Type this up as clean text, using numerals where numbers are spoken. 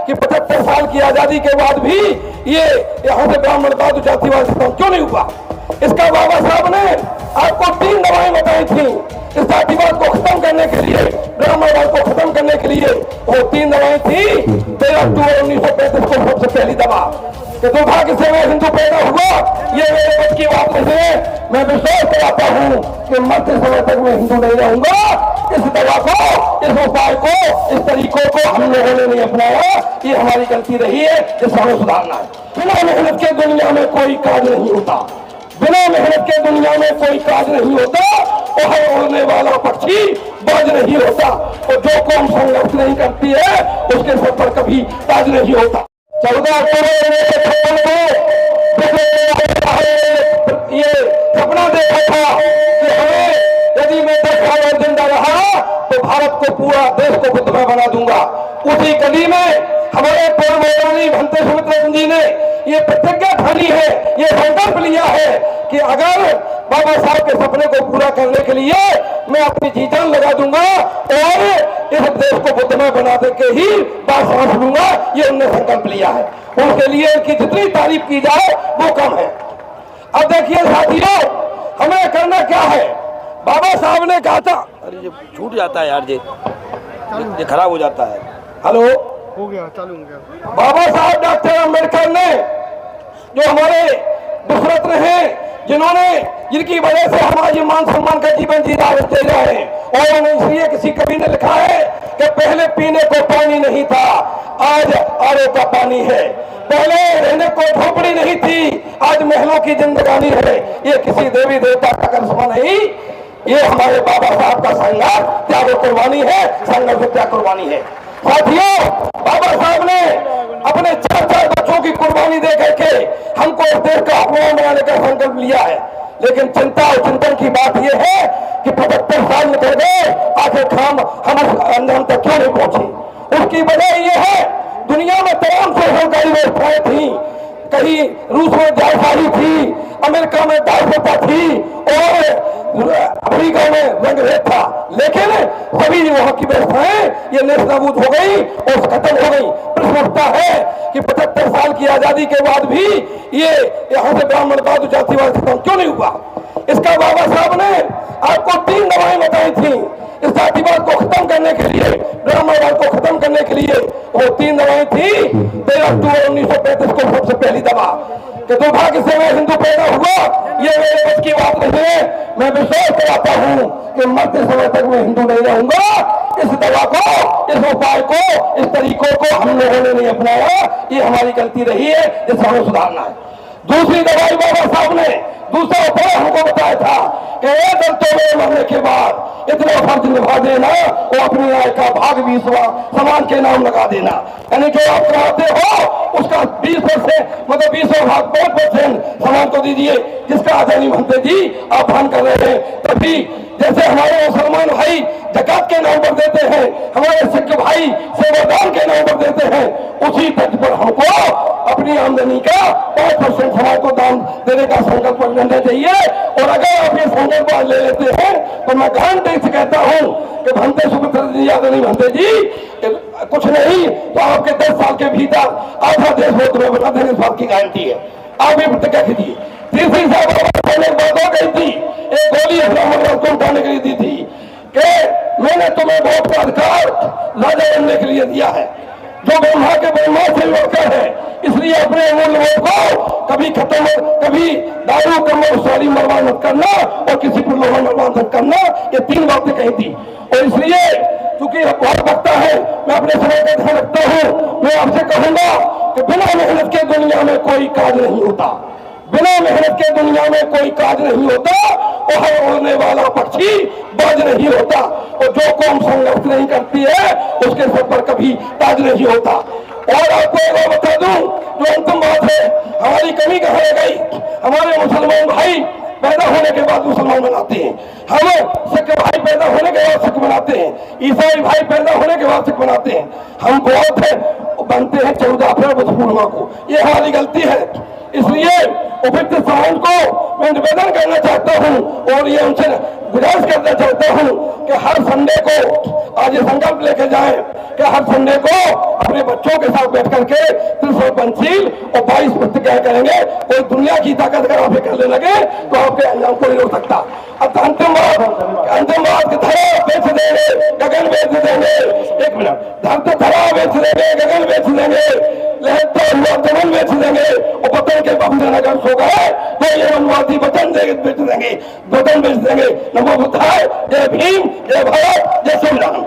कि 75 साल की आजादी के बाद भी ये यहाँ से ब्राह्मणवाद जातिवाद खत्म क्यों नहीं हुआ? इसका बाबा साहब ने आपको 3 दवाएं बताई थी इस जातिवाद को खत्म करने के लिए, ब्राह्मणवाद को खत्म करने के लिए। वो 3 दवाएं थी। 13 अक्टूबर 1935 को सबसे पहली दवा कि दुर्भाग्य से मैं हिंदू पैदा हुआ, ये मेरे बस की बात नहीं है। मैं विश्वास कराता हूँ कि मरते समय तक मैं हिंदू नहीं रहूंगा। इस दवा को, इस उपाय को, इस तरीकों को हम लोगों ने नहीं अपनाया, ये हमारी गलती रही है, जिसे हमें सुधारना है। बिना मेहनत के दुनिया में कोई कार्य नहीं होता, बिना मेहनत के दुनिया में कोई कार्य नहीं होता। और हर उड़ने वाला पक्षी बाज नहीं होता, और जो कौम संघर्ष नहीं करती है उसके सर पर कभी ताज नहीं होता। 14 अक्टूबर को ये सपना देखा था कि हमें, यदि मैं 10 साल और जिंदा रहा तो भारत को, पूरा देश को बुद्धमय बना दूंगा। उसी कड़ी में हमारे पूर्व मौलाना भंते सुमित्रा जी ने ये प्रतिज्ञा ठानी है, ये संकल्प लिया है कि अगर बाबा साहब के सपने को पूरा करने के लिए मैं अपनी जी जान लगा दूंगा और इस देश को बुद्धमय बना के ही बात सांस लूंगा। ये उन्होंने संकल्प लिया है। उनके लिए इनकी जितनी तारीफ की जाए वो कम है। अब देखिए साथियों, हमें करना क्या है? बाबा साहब ने कहा था, अरे ये छूट जाता है यार, ये खराब हो जाता है। हेलो, हो गया, चालू हो गया। बाबा साहब डॉक्टर अम्बेडकर ने, जो हमारे विश्व रत्न हैं, जिन्होंने, जिनकी वजह से हम आज मान सम्मान का जीवन जी रहे हैं, और उन्होंने इसलिए किसी कवि ने लिखा है कि पहले पीने को पानी नहीं था, आज आरओ का पानी है। पहले रहने को झोपड़ी नहीं थी, आज महलों की जिंदगानी है। ये किसी देवी देवता का करिश्मा नहीं, ये हमारे बाबा साहब का संघर्ष, त्याग कुर्बानी है, संघर्ष त्याग कुर्बानी है। साथियों, बाबा साहब ने अपने 4 बच्चों की कुर्बानी दे करके हमको इस देश का हुक्मरान बनाने का संकल्प लिया है। लेकिन चिंता और चिंतन की बात यह है कि 75 साल निकल गए, आखिर हम उस अंजाम तक क्यों नहीं पहुंचे? उसकी वजह यह है, दुनिया में तमाम सरकारी व्यवस्थाएं थी। कहीं रूस में जायशाही थी, अमेरिका में दासता थी, और अफ्रीका में रंगभेद था। लेकिन सभी वहां की व्यवस्थाएं ये नेस्तनाबूद हो गई और खत्म हो गई। प्रश्न उठता है कि 75 साल की आजादी के बाद भी ये यहाँ से ब्राह्मणवाद जातिवाद खत्म क्यों नहीं हुआ? इसका बाबा साहब ने आपको 3 दवाएं बताई थी इस जातिवाद को खत्म करने के लिए, ब्राह्मणवाद को खत्म करने के लिए। वो 3 दवाएं थी। 13 अक्टूबर 1935 को सबसे पहली दवा कि दुर्भाग्य से मैं हिंदू पैदा हुआ, ये मेरे बस की बात नहीं है। मैं विश्वास कराता हूँ कि मरते समय तक मैं हिंदू नहीं रहूंगा। इस दवा को, इस उपाय को, इस तरीकों को हम लोगों ने नहीं अपनाया, ये हमारी गलती रही है, जिसे हमें सुधारना है। दूसरी दवाई बाबा साहब ने, दूसरा उपाय हमको बताया था कि दलितों में मरने के बाद इतना फर्ज निभा देना, वो अपनी आय का भाग 20वां समाज के नाम लगा देना। यानी जो आप कराते हो उसका 20%, मतलब 20वां भाग 5% समाज को दीजिए, जिसका आदरणीय भंते जी आप भान कर रहे हैं। तभी जैसे हमारे मुसलमान भाई ज़कात के नाम पर देते हैं, हमारे सिख भाई सेवादान के नाम पर देते हैं, उसी तर्ज पर हमको अपनी आमदनी का 5% समाज को दान देने का संकल्प लेना चाहिए। और अगर आप ये संकल्प ले लेते हैं तो मैं गारंटी से कहता हूँ कि भंते सुमित्रा जी, आदरणीय भंते जी, कुछ नहीं तो आपके 10 साल के भीतर आधा देश वो तुम्हें बता देने, इस बात की गारंटी है। आप ये प्रतिज्ञा कीजिए। तीसरी साहब बात हो गई थी, एक गोली ब्राह्मणवाद को उठाने के लिए दी थी कि मैंने तुम्हें वोट का अधिकार राजा बनने के लिए दिया है, जो ब्रह्मा के ब्रह्मा से लड़कर है, इसलिए अपने अमूल्य वोट को कभी खत्म, कभी दारू कमर सॉरी बर्बाद मत करना और किसी पर लोहा बर्बाद मत करना। ये 3 बातें कही थी। और इसलिए चूंकि बहुत वक्ता है, मैं अपने समय का ध्यान रखता हूँ। मैं आपसे कहूंगा कि बिना मेहनत के दुनिया में कोई कार्य नहीं होता, बिना मेहनत के दुनिया में कोई कार्य नहीं होता, और हर उड़ने वाला पक्षी बाज नहीं होता, और जो कौम संघर्ष नहीं करती है उसके सर पर कभी ताज नहीं होता। और आपको एक बात बता दूं, जो अंतिम बात है, हमारी कमी कहाँ रह गई? हमारे मुसलमान भाई पैदा होने के बाद मुसलमान बनाते हैं, हम सिख भाई पैदा होने के बाद सिख बनाते हैं, ईसाई भाई पैदा होने के बाद सिख बनाते हैं, हम बहुत है बनते हैं 14 अप्रैल बुद्ध पूर्णिमा को। ये हमारी गलती है। इसलिए उपयुक्त साउंड को मैं निवेदन करना चाहता हूं और ये उनसे गुजारिश करना चाहता हूं कि हर संडे को आज ये संकल्प लेके जाएं कि हर संडे को अपने बच्चों के साथ बैठ करके त्रिशूल पंचील और 22 पुस्तकें करेंगे। कोई दुनिया की ताकत अगर आप करने लगे तो आपके अंजाम को नहीं रोक सकता। अब अंतिमवाद की धरा बेच देंगे, गगन बेच देंगे, एक मिनट, धरती धरा बेच देंगे, गगन बेच देंगे, लहरता हुआ जमन बेच देंगे और वतन के बहुजन अगर सो गए तो ये मनवादी वचन बेच देंगे, वतन बेच देंगे। नमो बुद्धाय, जय भीम, जय भारत, जय श्री राम।